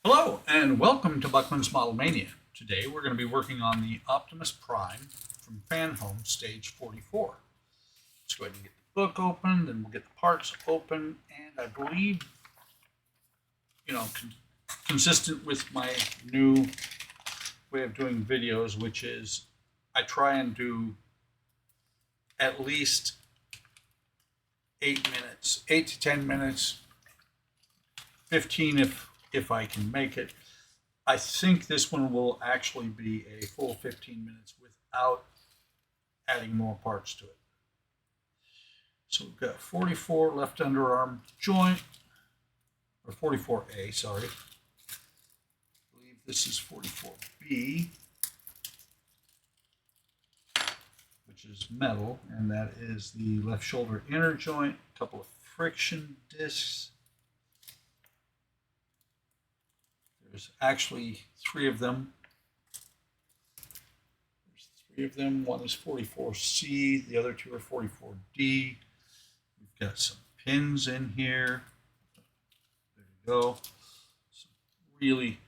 Hello and welcome to Buckman's Model Mania. Today we're going to be working on the Optimus Prime from Fanhome Stage 44. Let's go ahead and get the book open, then we'll get the parts open, and I believe, consistent with my new way of doing videos, which is I try and do at least 8 minutes, 8 to 10 minutes, 15 if I can make it. I think this one will actually be a full 15 minutes without adding more parts to it. So we've got 44 left underarm joint, or 44A, sorry. I believe this is 44B, which is metal, and that is the left shoulder inner joint, a couple of friction discs. There's actually 3 of them. There's 3 of them. One is 44C, the other 2 are 44D. We've got some pins in here. There you go. Some really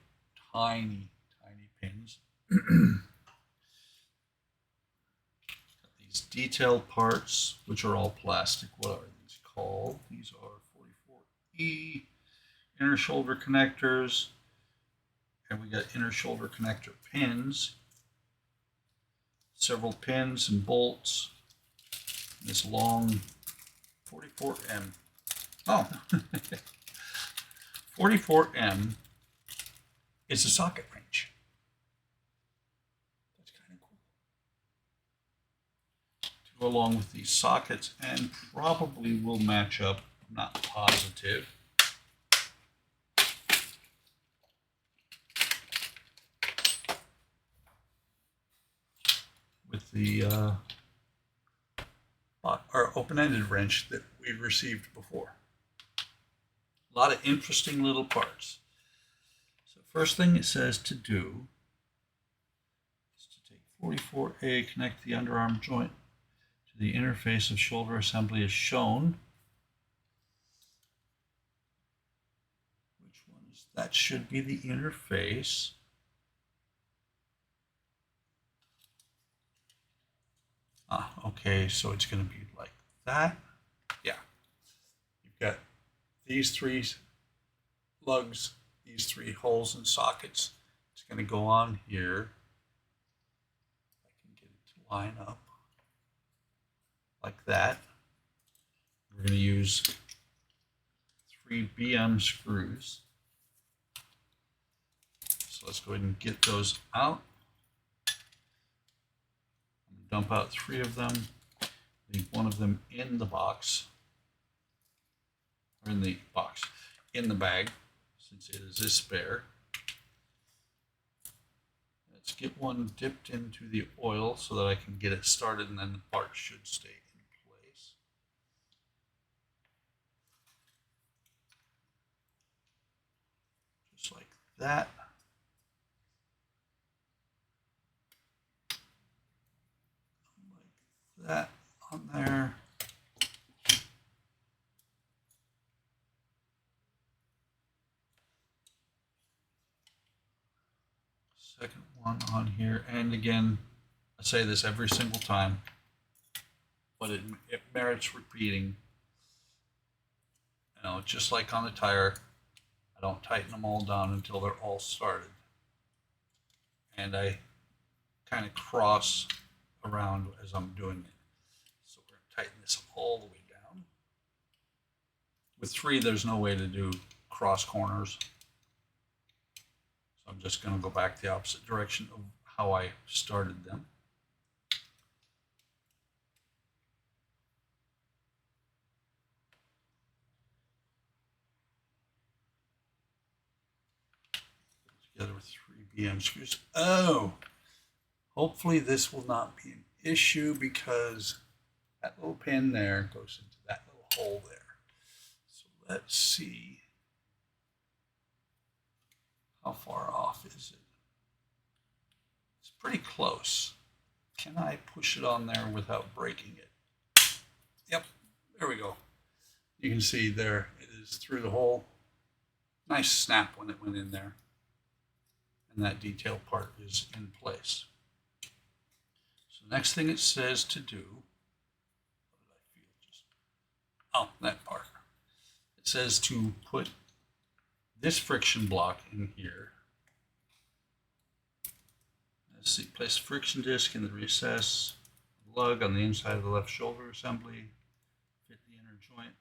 tiny pins. Got these detailed parts, which are all plastic. What are these called? These are 44E inner shoulder connectors. And we got inner shoulder connector pins, several pins and bolts. This long 44M. Oh, 44M is a socket wrench. That's kind of cool. To go along with these sockets, and probably will match up, I'm not positive. With the our open-ended wrench that we've received before. A lot of interesting little parts. So first thing it says to do is to take 44A, connect the underarm joint to the interface of shoulder assembly as shown. Which one is that? Should be the interface. Okay, so it's going to be like that. Yeah. You've got these 3 lugs, these 3 holes and sockets. It's going to go on here. I can get it to line up like that. We're going to use 3 BM screws. So let's go ahead and get those out. Dump out 3 of them, leave 1 of them in the box, or in the bag, since it is a spare. Let's get one dipped into the oil so that I can get it started, and then the part should stay in place. Just like that. That on there. Second one on here, and again, I say this every single time, but it merits repeating. Just like on the tire, I don't tighten them all down until they're all started, and I kind of cross around as I'm doing it. So we're going to tighten this all the way down. With 3, there's no way to do cross corners. So I'm just going to go back the opposite direction of how I started them. Together with 3 BM screws. Oh! Hopefully this will not be an issue because that little pin there goes into that little hole there. So let's see. How far off is it? It's pretty close. Can I push it on there without breaking it? Yep, there we go. You can see there it is through the hole. Nice snap when it went in there. and that detail part is in place. So the next thing it says to do, that part. It says to put this friction block in here. Let's see, place friction disc in the recess, lug on the inside of the left shoulder assembly, fit the inner joint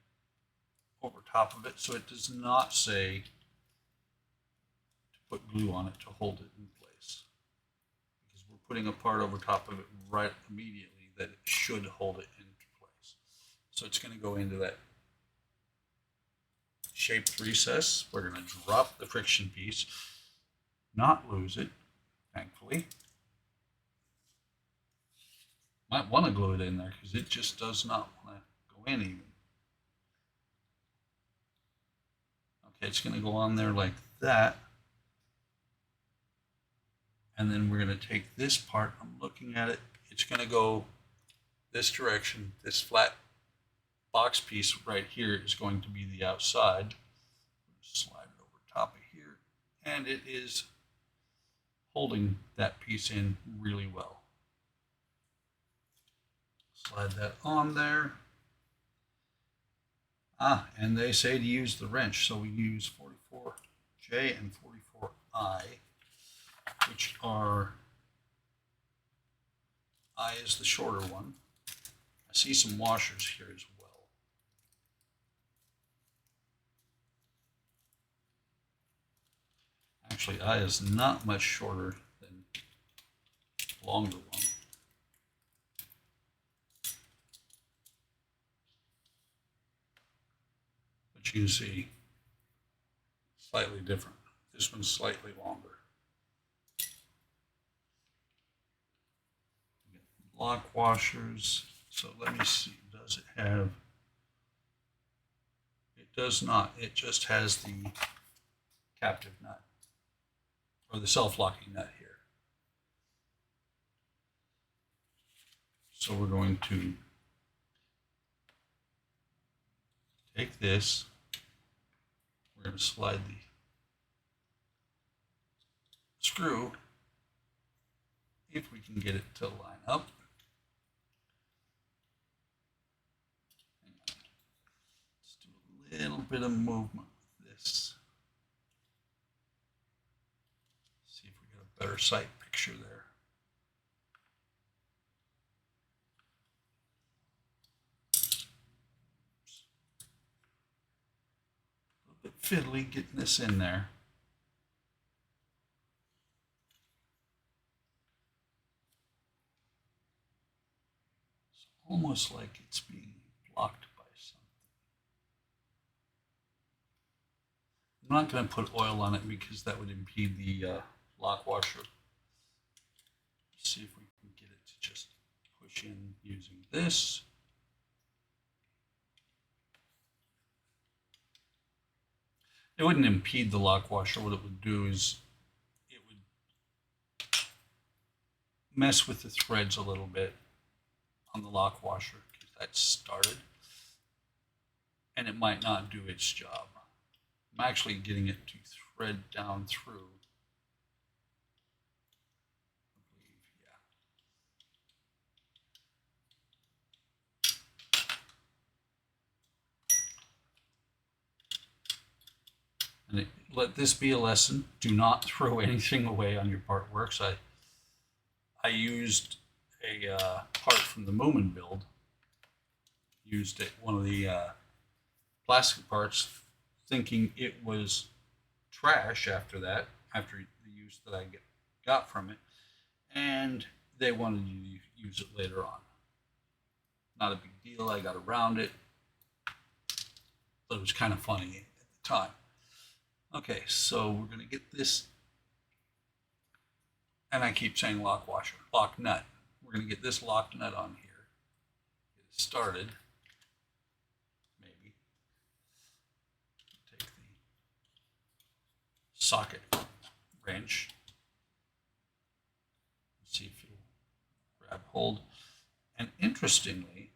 over top of it, so it does not say to put glue on it to hold it in place, because we're putting a part over top of it right immediately that it should hold it into place. So it's going to go into that shaped recess. We're going to drop the friction piece, not lose it, thankfully. Might want to glue it in there because it just does not want to go in even. Okay, it's going to go on there like that. And then we're going to take this part, I'm looking at it, it's going to go this direction. This flat box piece right here is going to be the outside. Slide it over top of here, and it is holding that piece in really well. Slide that on there. And they say to use the wrench, so we use 44J and 44I, which are, I is the shorter one. I see some washers here as well. Actually, I is not much shorter than the longer one. But you can see, slightly different. This one's slightly longer. Lock washers. So let me see, does it have? It does not. It just has the captive nut, or the self-locking nut here. So we're going to take this, we're going to slide the screw, if we can get it to line up. Let's do a little bit of movement with this. See if we get a better sight picture there. A little bit fiddly getting this in there. It's almost like it's being blocked by something. I'm not going to put oil on it because that would impede the lock washer. Let's see if we can get it to just push in using this. It wouldn't impede the lock washer. What it would do is it would mess with the threads a little bit on the lock washer because that's started, and it might not do its job. I'm actually getting it to thread down through. I believe, yeah. And let this be a lesson. Do not throw anything away on your part works. I used a part from the Moomin build. Used it, one of the plastic parts, thinking it was trash after that, after the use that I got from it, and they wanted you to use it later on. Not a big deal. I got around it, but it was kind of funny at the time. Okay, so we're going to get this, and I keep saying lock washer, lock nut. We're going to get this lock nut on here, get it started. Maybe take the socket wrench, see if it'll grab hold. And interestingly,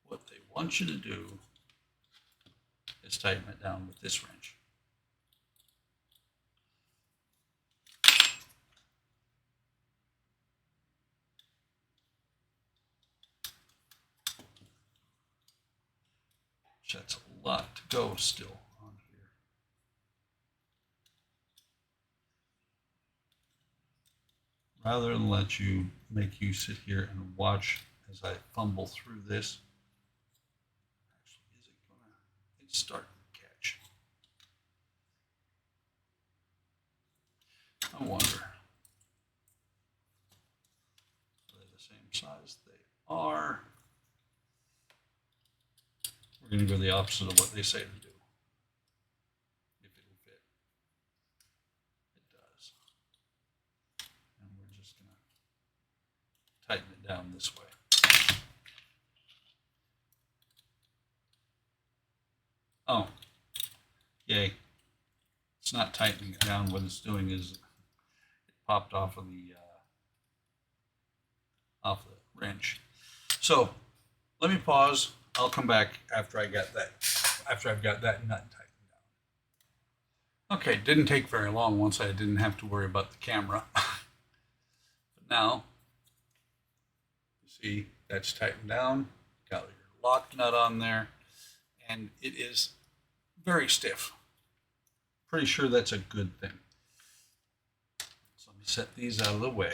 what they want you to do is tighten it down with this wrench. a lot to go still on here. Rather than make you sit here and watch as I fumble through this, actually, is it gonna? It's starting to catch. I wonder. They're the same size. They are. We're going to go the opposite of what they say to do. If it'll fit. It does. And we're just going to tighten it down this way. Oh, yay. It's not tightening it down. What it's doing is it popped off of the wrench. So let me pause. I'll come back after I've got that nut tightened down. Okay, didn't take very long once I didn't have to worry about the camera. But now, you see that's tightened down. Got your lock nut on there, and it is very stiff. Pretty sure that's a good thing. So let me set these out of the way.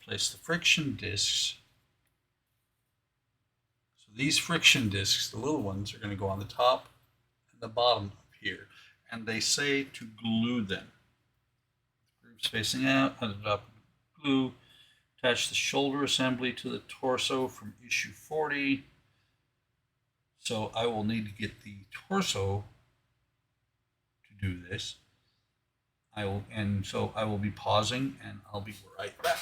Place the friction discs. So these friction discs, the little ones, are going to go on the top and the bottom up here. And they say to glue them. Grooves facing out, on the top glue. Attach the shoulder assembly to the torso from issue 40. So I will need to get the torso to do this. So I will be pausing and I'll be right back.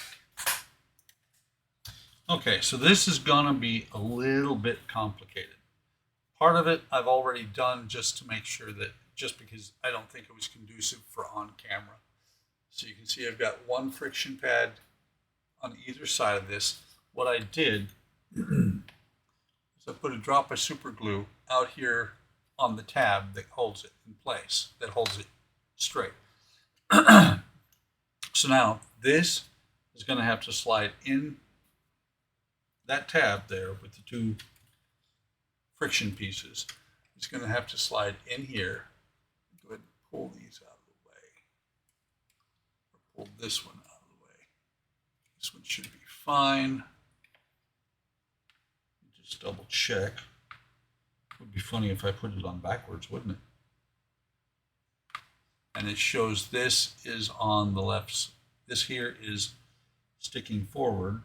Okay, so this is gonna be a little bit complicated. Part of it I've already done just to make sure that, just because I don't think it was conducive for on camera. So you can see I've got one friction pad on either side of this. What I did is I put a drop of super glue out here on the tab that holds it in place, that holds it straight. So now this is going to have to slide in that tab there with the two friction pieces. It's going to have to slide in here. Go ahead and pull these out of the way. Or pull this one out of the way. This one should be fine. Just double check. It would be funny if I put it on backwards, wouldn't it? And it shows this is on the left. This here is sticking forward.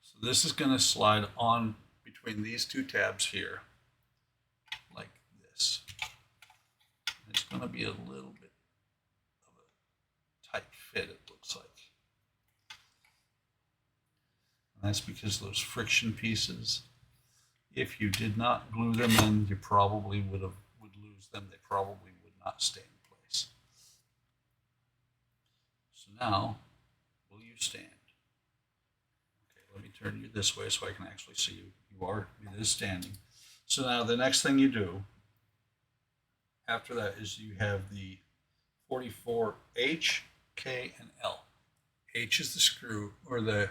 So this is going to slide on between these two tabs here, like this. And it's going to be a little bit of a tight fit, it looks like. And that's because those friction pieces, if you did not glue them in, you probably would lose them. They probably would not stay in place. So now, will you stand? Okay, let me turn you this way so I can actually see you. It is standing. So now the next thing you do after that is you have the 44 H, K, and L. H is the screw, or the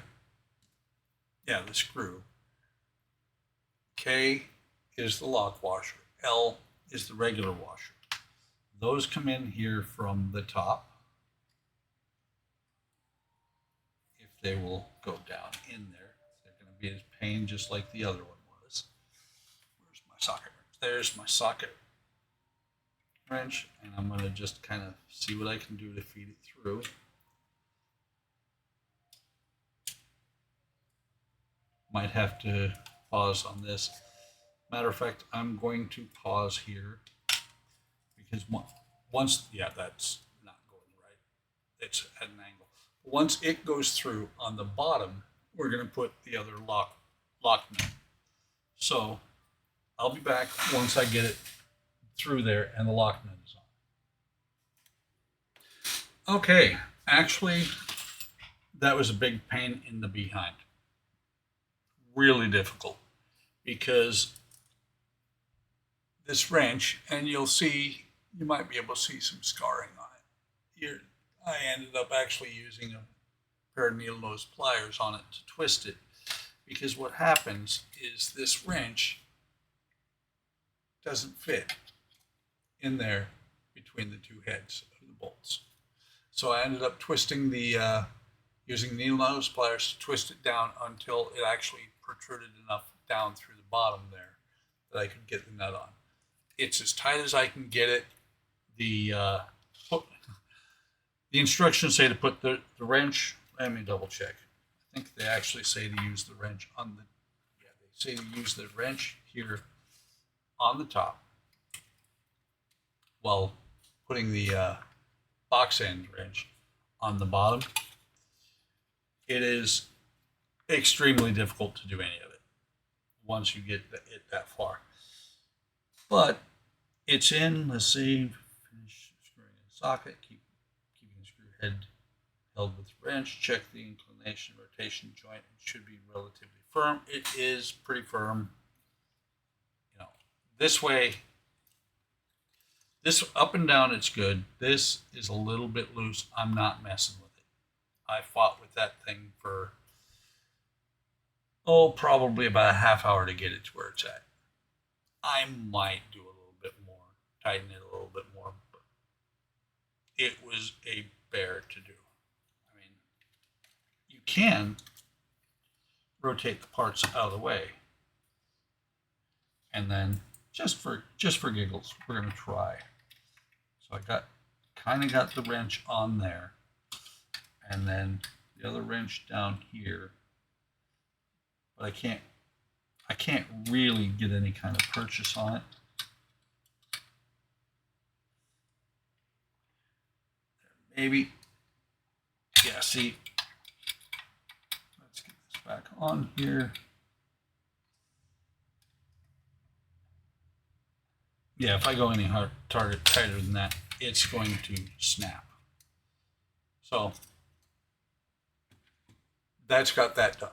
screw. K is the lock washer. L is the regular washer. Those come in here from the top, if they will go down in there. They're going to be a pain just like the other one was. Where's my socket wrench? There's my socket wrench, and I'm going to just kind of see what I can do to feed it through. Might have to pause on this. Matter of fact, I'm going to pause here because once, that's not going right. It's at an angle. Once it goes through on the bottom, we're going to put the other lock nut. So I'll be back once I get it through there and the lock nut is on. Okay, actually, that was a big pain in the behind. Really difficult, because this wrench, and you might be able to see some scarring on it. Here, I ended up actually using a pair of needle nose pliers on it to twist it, because what happens is this wrench doesn't fit in there between the two heads of the bolts. So I ended up twisting the, using needle nose pliers to twist it down until it actually protruded enough down through the bottom there that I could get the nut on. It's as tight as I can get it. The instructions say to put the wrench, let me double check. I think they actually say to use the wrench on the, yeah, they say to use the wrench here on the top while putting the box end wrench on the bottom. It is extremely difficult to do any of it once you get it that far. But it's in, let's see, finish screwing in the socket, keeping the screw head held with the wrench, check the inclination rotation joint. It should be relatively firm. It is pretty firm. You know, this way, this up and down, it's good. This is a little bit loose. I'm not messing with it. I fought with that thing for, probably about a half hour to get it to where it's at. I might do a little bit more, tighten it a little bit more, but it was a bear to do. I mean, you can rotate the parts out of the way, and then just for giggles, we're gonna try. So I kind of got the wrench on there, and then the other wrench down here, but I can't really get any kind of purchase on it. Maybe, yeah, see, let's get this back on here. Yeah, if I go any tighter than that, it's going to snap. So that's got that done.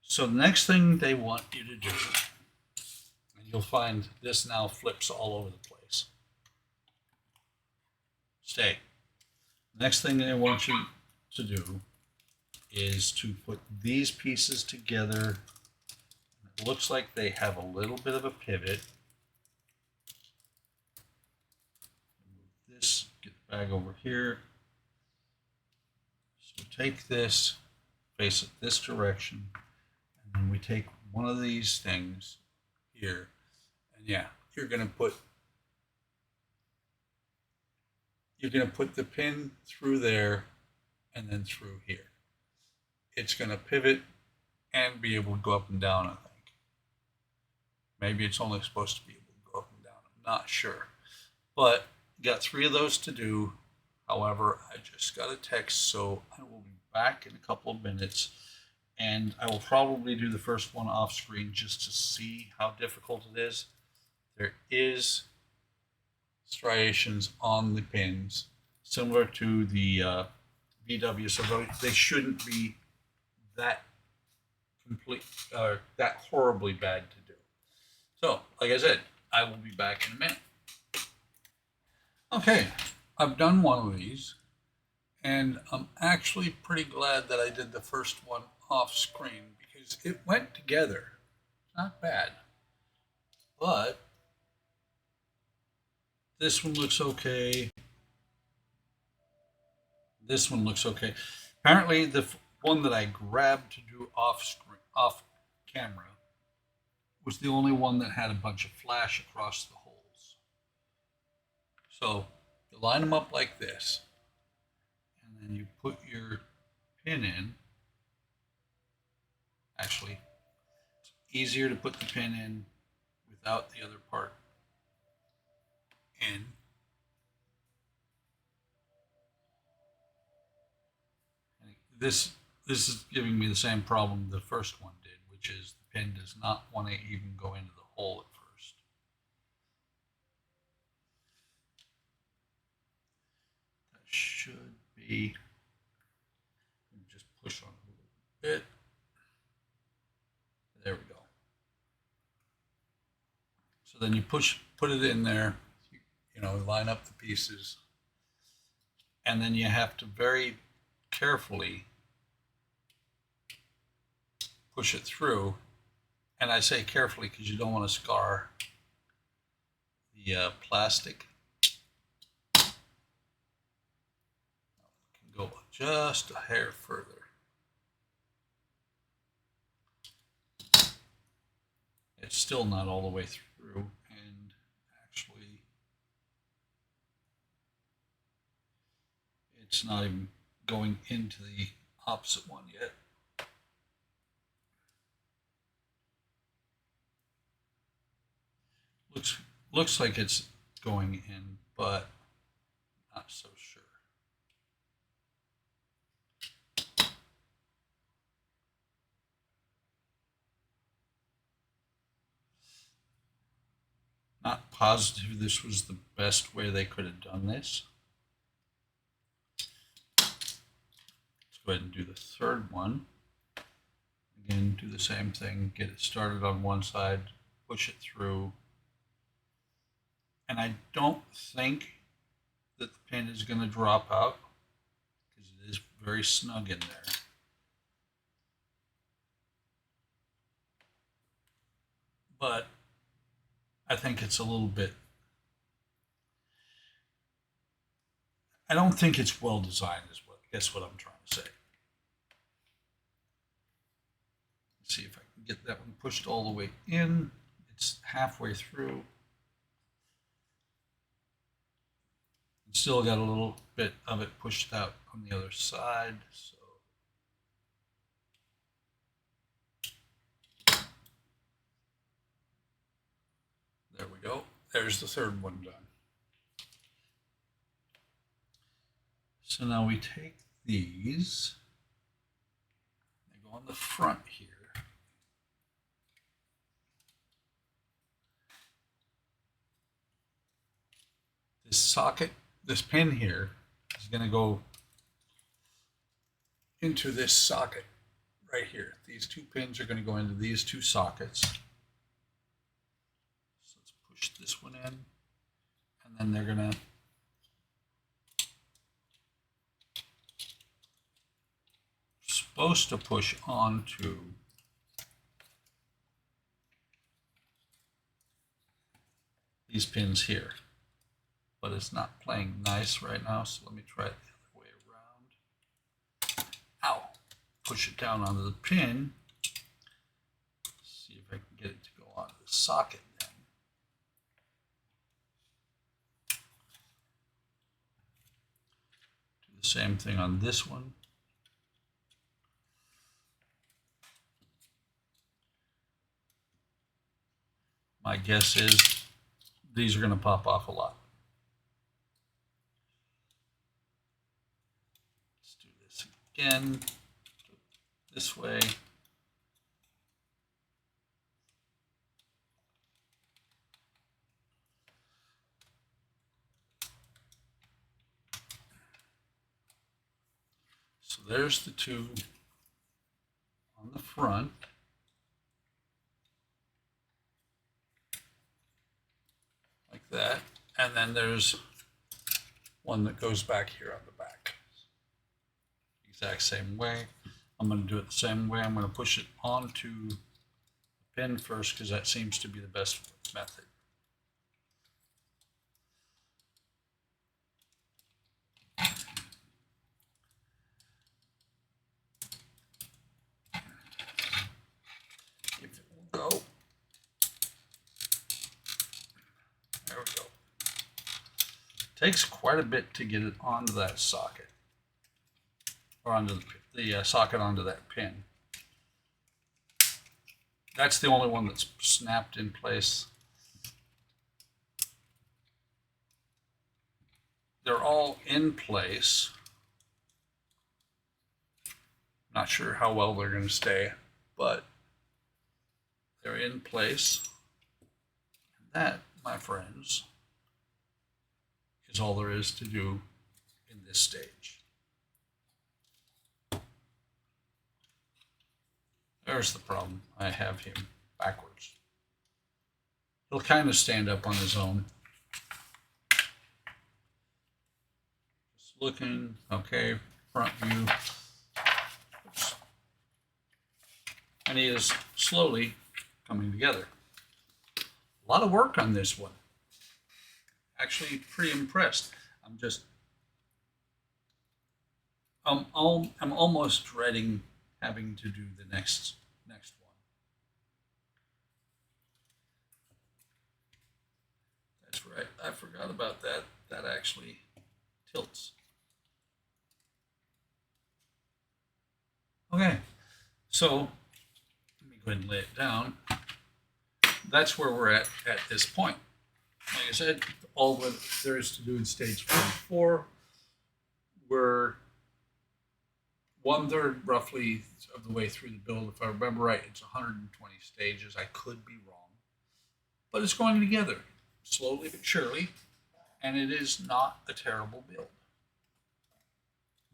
So the next thing they want you to do, and you'll find this now flips all over the place. Stay. Next thing they want you to do is to put these pieces together. It looks like they have a little bit of a pivot. Move this, get the bag over here. So take this, face it this direction, and then we take one of these things here, and yeah, you're gonna put the pin through there and then through here. It's gonna pivot and be able to go up and down, I think. Maybe it's only supposed to be able to go up and down, I'm not sure. But got 3 of those to do. However, I just got a text, so I will be back in a couple of minutes, and I will probably do the first one off screen just to see how difficult it is. There is striations on the pins, similar to the VW, so they shouldn't be that that horribly bad to do. So, like I said, I will be back in a minute. Okay, I've done one of these, and I'm actually pretty glad that I did the first one off screen because it went together. Not bad. But this one looks okay. This one looks okay. Apparently, the one that I grabbed to do off camera, was the only one that had a bunch of flash across the holes. So you line them up like this, and then you put your pin in. Actually, it's easier to put the pin in without the other part in. This is giving me the same problem the first one did, which is the pin does not want to even go into the hole at first. That should be, let me just push on it a little bit. There we go. So then you put it in there, you know, line up the pieces, and then you have to very carefully push it through. And I say carefully because you don't want to scar the plastic. Can go just a hair further. It's still not all the way through, and actually it's not even going into the opposite one yet. Looks like it's going in, but not so sure. Not positive this was the best way they could have done this. Let's go ahead and do the third one. Again, do the same thing, get it started on one side, push it through. And I don't think that the pin is going to drop out because it is very snug in there. But I think it's a little bit, I don't think it's well designed is what, I guess what I'm trying to say. Let's see if I can get that one pushed all the way in. It's halfway through. Still got a little bit of it pushed out on the other side. So there we go. There's the third one done. So now we take these, they go on the front here. This socket, this pin here is going to go into this socket right here. These two pins are going to go into these two sockets. So let's push this one in, and then they're going to supposed to push onto these pins here, but it's not playing nice right now, so let me try it the other way around. Ow! Push it down onto the pin. See if I can get it to go onto the socket then. Do the same thing on this one. My guess is these are going to pop off a lot. Let's do this again, this way. So there's the two on the front. Like that. And then there's one that goes back here on the back. Exact same way. I'm going to do it the same way. I'm going to push it onto the pin first because that seems to be the best method. If it will go. There we go. Takes quite a bit to get it onto that socket, or onto the socket onto that pin. That's the only one that's snapped in place. They're all in place. Not sure how well they're going to stay, but they're in place. And that, my friends, is all there is to do in this stage. There's the problem. I have him backwards. He'll kind of stand up on his own. Just looking, okay, front view. Oops. And he is slowly coming together. A lot of work on this one. actually pretty impressed. I'm just, I'm almost dreading having to do the next one. That's right. I forgot about that. That actually tilts. Okay, so let me go ahead and lay it down. That's where we're at this point. Like I said, all what there is to do in stage 44, we're 1/3 roughly of the way through the build. If I remember right, it's 120 stages. I could be wrong, but it's going together slowly but surely, and it is not a terrible build.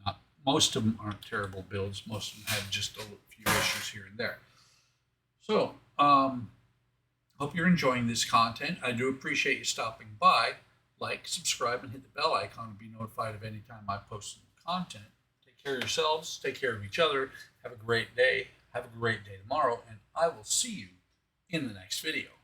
Not most of them aren't terrible builds. Most of them have just a few issues here and there. So, hope you're enjoying this content. I do appreciate you stopping by. Like, subscribe, and hit the bell icon to be notified of any time I post new content. Take care of yourselves. Take care of each other. Have a great day. Have a great day tomorrow, and I will see you in the next video.